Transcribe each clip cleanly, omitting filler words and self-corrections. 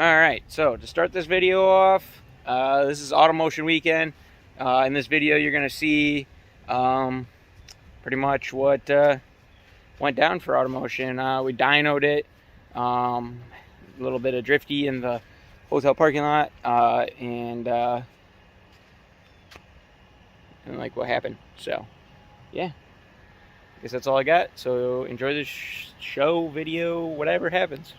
Alright, so to start this video off, this is Automotion weekend. In this video you're going to see pretty much what went down for Automotion. We dynoed it, a little bit of drifty in the hotel parking lot, and like what happened. So yeah, I guess that's all I got. So enjoy this show, video, whatever happens.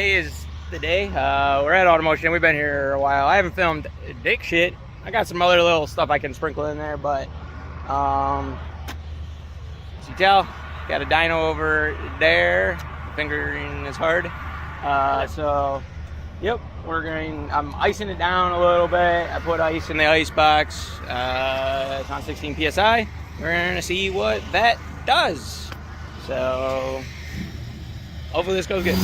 today is the day. We're at Automotion. We've been here a while. I haven't filmed dick shit. I got some other little stuff I can sprinkle in there, but as you tell, got a dyno over there. Fingering is hard. So, yep, I'm icing it down a little bit. I put ice in the ice box. It's on 16 psi. We're gonna see what that does. So, hopefully this goes good.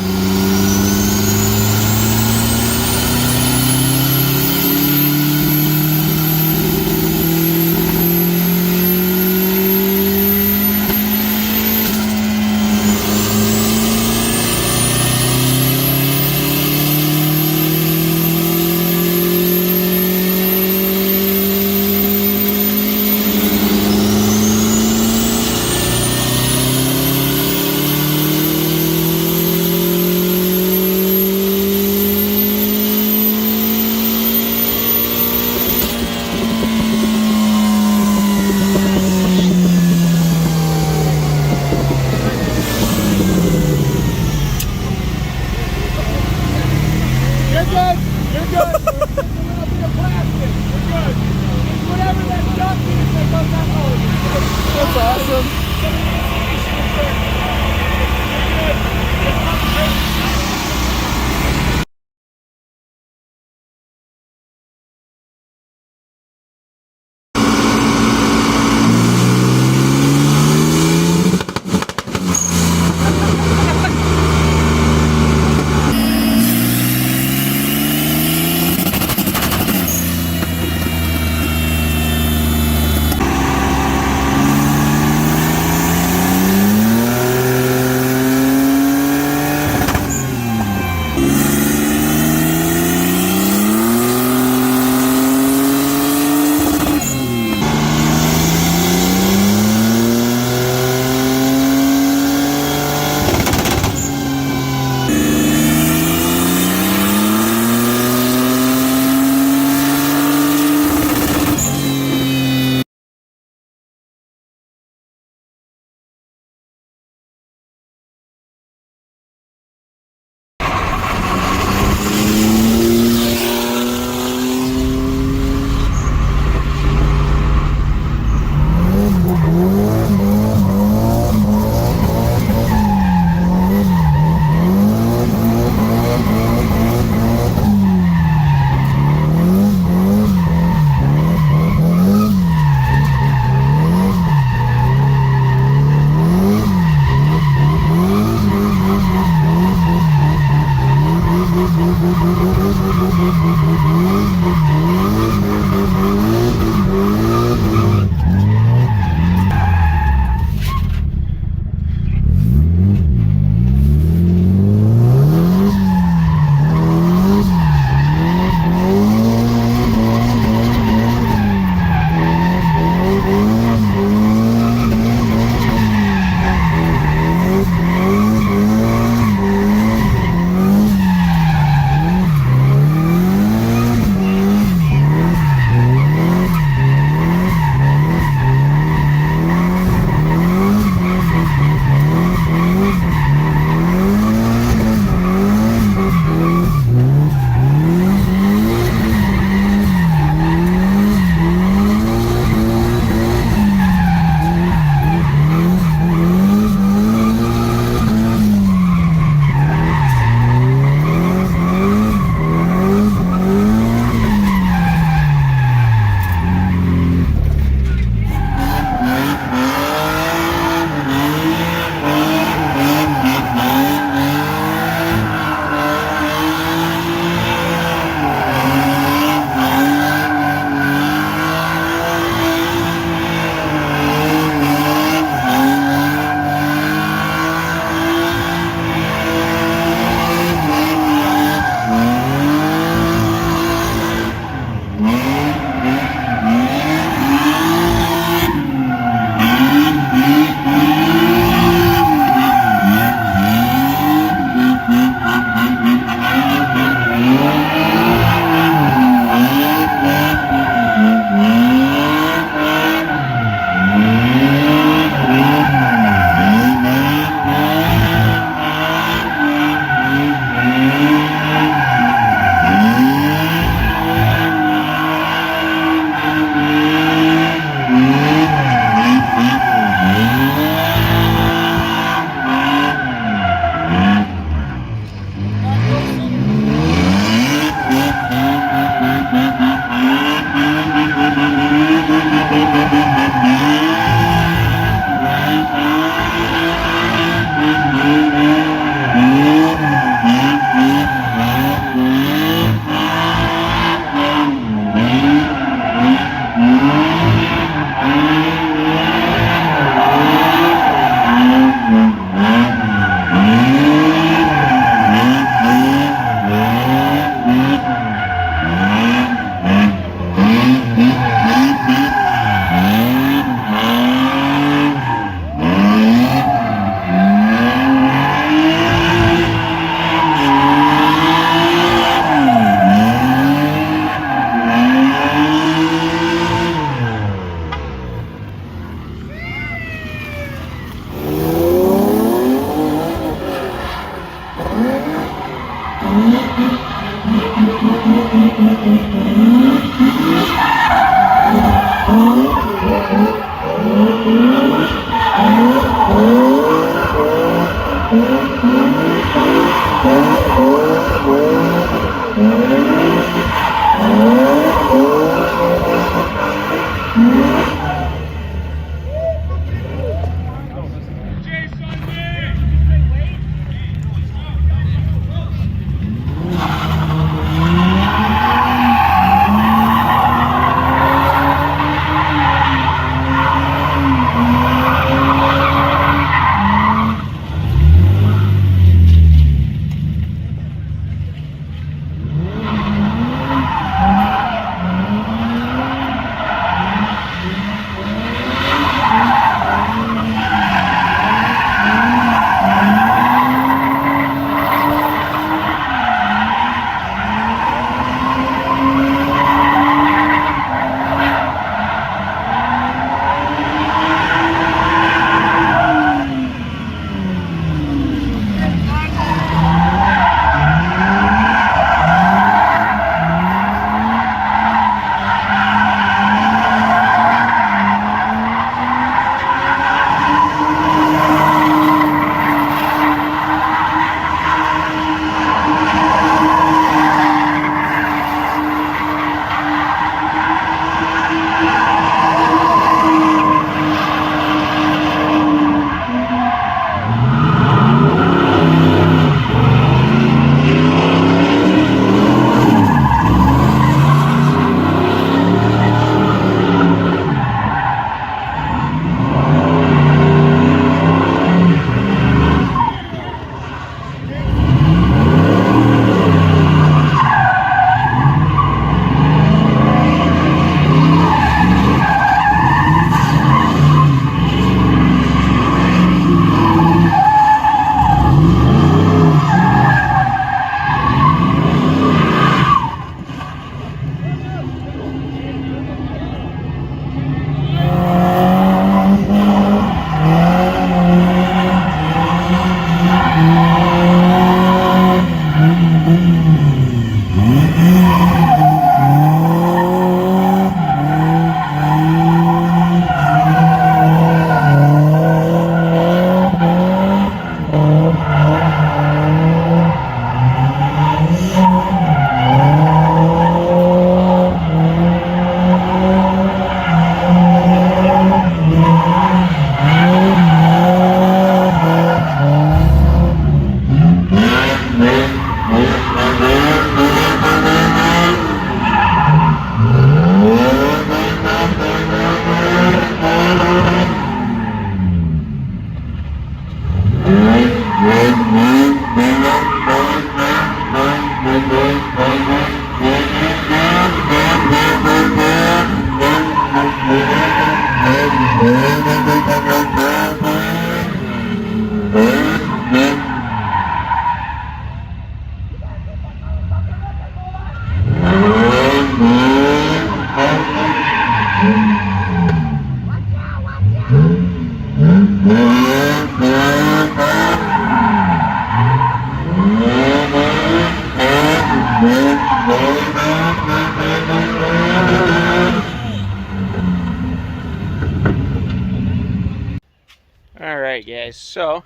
Alright guys, so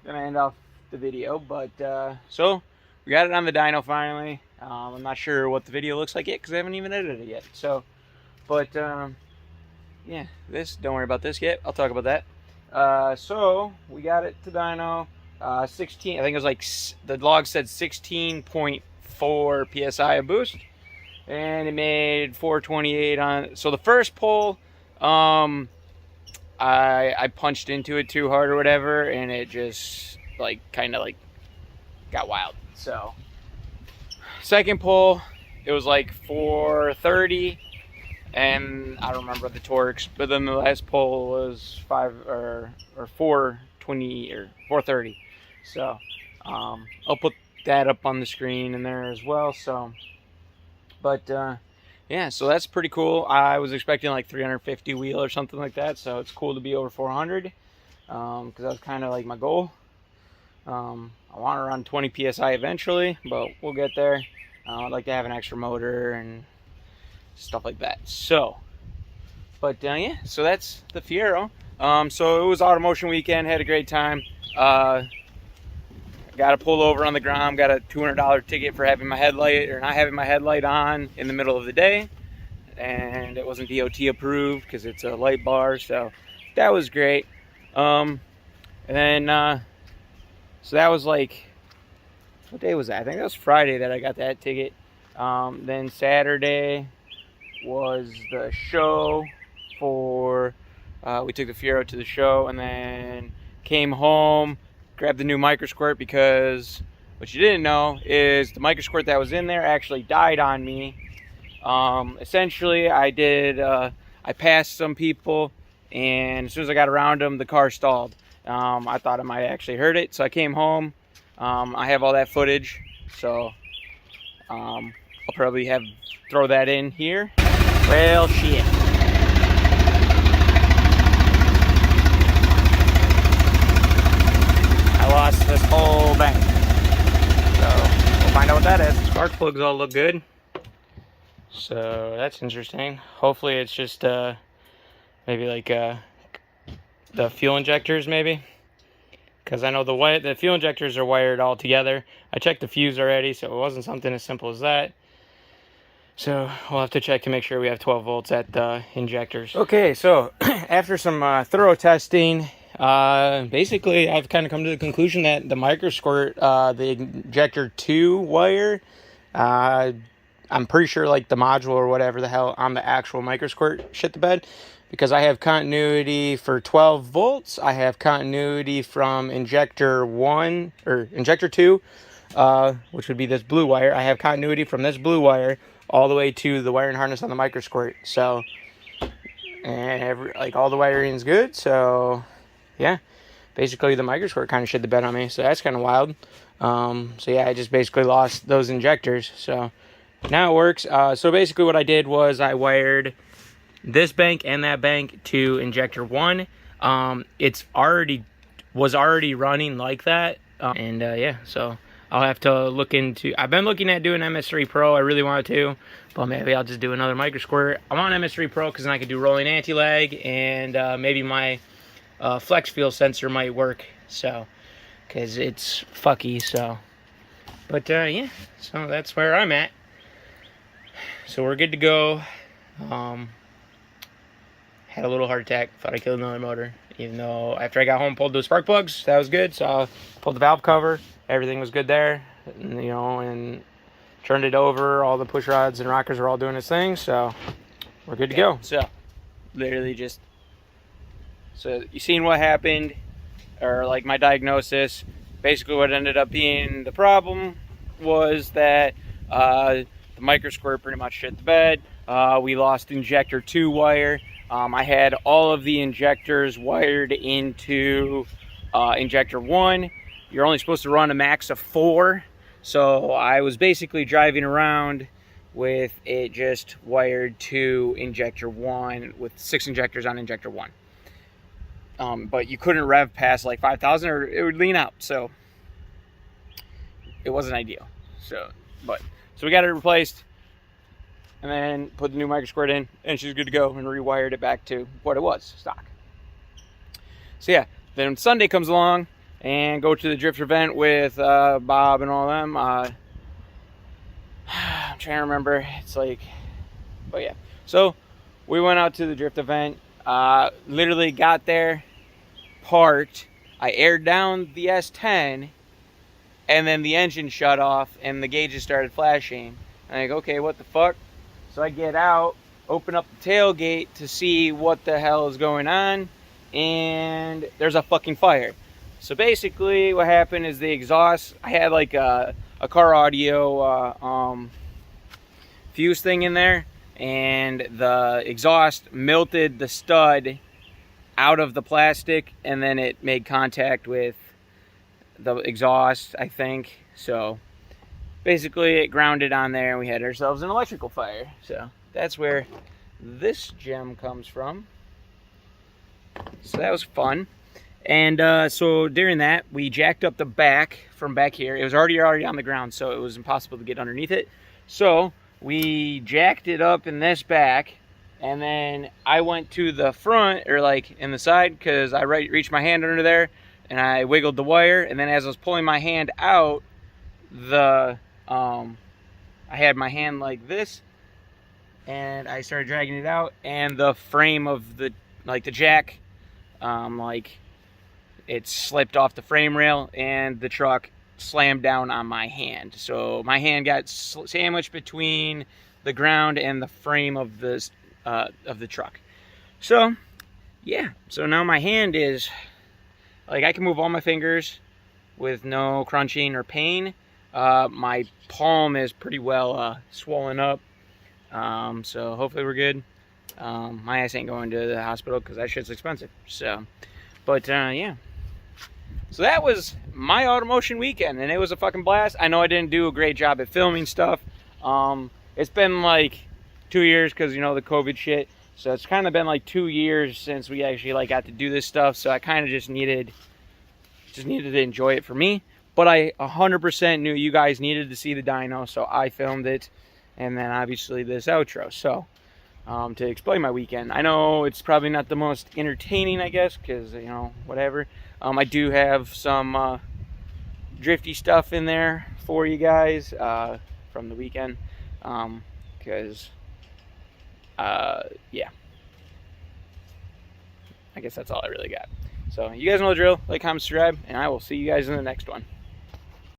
gonna end off the video, but so we got it on the dyno finally. I'm not sure what the video looks like yet because I haven't even edited it yet. So, but yeah, don't worry about this yet. I'll talk about that. So we got it to dyno. 16. I think it was like the log said 16.4 psi of boost, and it made 428 on. So the first pull, I punched into it too hard or whatever, and it just like kind of like got wild. So second pull, it was like 430, and I don't remember the torques, but then the last pull was 420 or 430. So I'll put that up on the screen in there as well. So, but yeah, so that's pretty cool. I was expecting like 350 wheel or something like that, so it's cool to be over 400 because that was kind of like my goal. I want to run 20 psi eventually, but we'll get there. I'd like to have an extra motor and stuff like that. So, but yeah, so that's the Fiero. So it was Automotion weekend, had a great time. Got to pull over on the ground, got a $200 ticket for having my headlight, or not having my headlight on in the middle of the day. And it wasn't DOT approved because it's a light bar, so that was great. And then, so that was like, what day was that? I think that was Friday that I got that ticket. Then Saturday was the show for, we took the Fiero to the show, and then came home, grabbed the new microsquirt, because what you didn't know is the microsquirt that was in there actually died on me. Essentially, I passed some people, and as soon as I got around them, the car stalled. I thought I might actually hurt it, so I came home. I have all that footage, so I'll probably throw that in here. Well, shit. I lost this whole bank, so we'll find out what that is. Spark plugs all look good, so that's interesting. Hopefully it's just maybe like the fuel injectors, maybe, because I know the fuel injectors are wired all together. I checked the fuse already, so it wasn't something as simple as that. So we'll have to check to make sure we have 12 volts at the injectors. Okay, so after some thorough testing, basically I've kind of come to the conclusion that the microsquirt, the injector 2 wire, I'm pretty sure like the module or whatever the hell on the actual microsquirt shit the bed, because I have continuity for 12 volts. I have continuity from injector 1 or injector 2, which would be this blue wire. I have continuity from this blue wire all the way to the wiring harness on the microsquirt. So, and like all the wiring's good. So, yeah, basically the microsquirt kind of shit the bed on me. So that's kind of wild. So yeah, I just basically lost those injectors. So now it works. So basically what I did was I wired this bank and that bank to injector 1. It's was already running like that. Yeah, so I'll have to look into, I've been looking at doing MS3 Pro. I really wanted to, but maybe I'll just do another microsquirt. I'm on MS3 Pro because then I could do rolling anti-lag, and maybe my flex fuel sensor might work, so, because it's fucky, so. But yeah, so that's where I'm at. So we're good to go. Had a little heart attack, thought I killed another motor, even though after I got home, pulled those spark plugs, that was good. So I pulled the valve cover, everything was good there, and, you know, and turned it over. All the push rods and rockers are all doing its thing, so we're good to go. So literally just, so you seen what happened, or like my diagnosis. Basically what ended up being the problem was that the microsquirt pretty much shit the bed. We lost injector 2 wire. I had all of the injectors wired into injector 1. You're only supposed to run a max of 4. So I was basically driving around with it just wired to injector 1 with 6 injectors on injector 1. But you couldn't rev past like 5,000 or it would lean out. So it wasn't ideal. So we got it replaced. And then put the new microsquirt in, and she's good to go, and rewired it back to what it was, stock. So yeah, then Sunday comes along, and go to the drift event with Bob and all them. I'm trying to remember, it's like, but yeah. So we went out to the drift event, literally got there, parked, I aired down the S10, and then the engine shut off, and the gauges started flashing. And I go, okay, what the fuck? So I get out, open up the tailgate to see what the hell is going on, and there's a fucking fire. So basically what happened is the exhaust, I had like a car audio fuse thing in there, and the exhaust melted the stud out of the plastic, and then it made contact with the exhaust, I think. So basically it grounded on there, and we had ourselves an electrical fire. So that's where this gem comes from. So that was fun. And so during that, we jacked up the back from back here. It was already on the ground, so it was impossible to get underneath it. So we jacked it up in this back, and then I went to the front, or like in the side, because I reached my hand under there, and I wiggled the wire, and then as I was pulling my hand out, I had my hand like this, and I started dragging it out, and the frame of the jack, it slipped off the frame rail, and the truck slammed down on my hand. So my hand got sandwiched between the ground and the frame of the truck. So yeah, so now my hand is like, I can move all my fingers with no crunching or pain. My palm is pretty well swollen up, so hopefully we're good. My ass ain't going to the hospital because that shit's expensive. So, but yeah. So that was my automotion weekend, and it was a fucking blast. I know I didn't do a great job at filming stuff. It's been like 2 years because, you know, the COVID shit. So it's kind of been like 2 years since we actually like got to do this stuff. So I kind of just needed to enjoy it for me. But I 100% knew you guys needed to see the dyno, so I filmed it. And then obviously this outro. So to explain my weekend, I know it's probably not the most entertaining, I guess, because, you know, whatever. I do have some drifty stuff in there for you guys from the weekend, because yeah, I guess that's all I really got. So you guys know the drill. Like, comment, subscribe, and I will see you guys in the next one.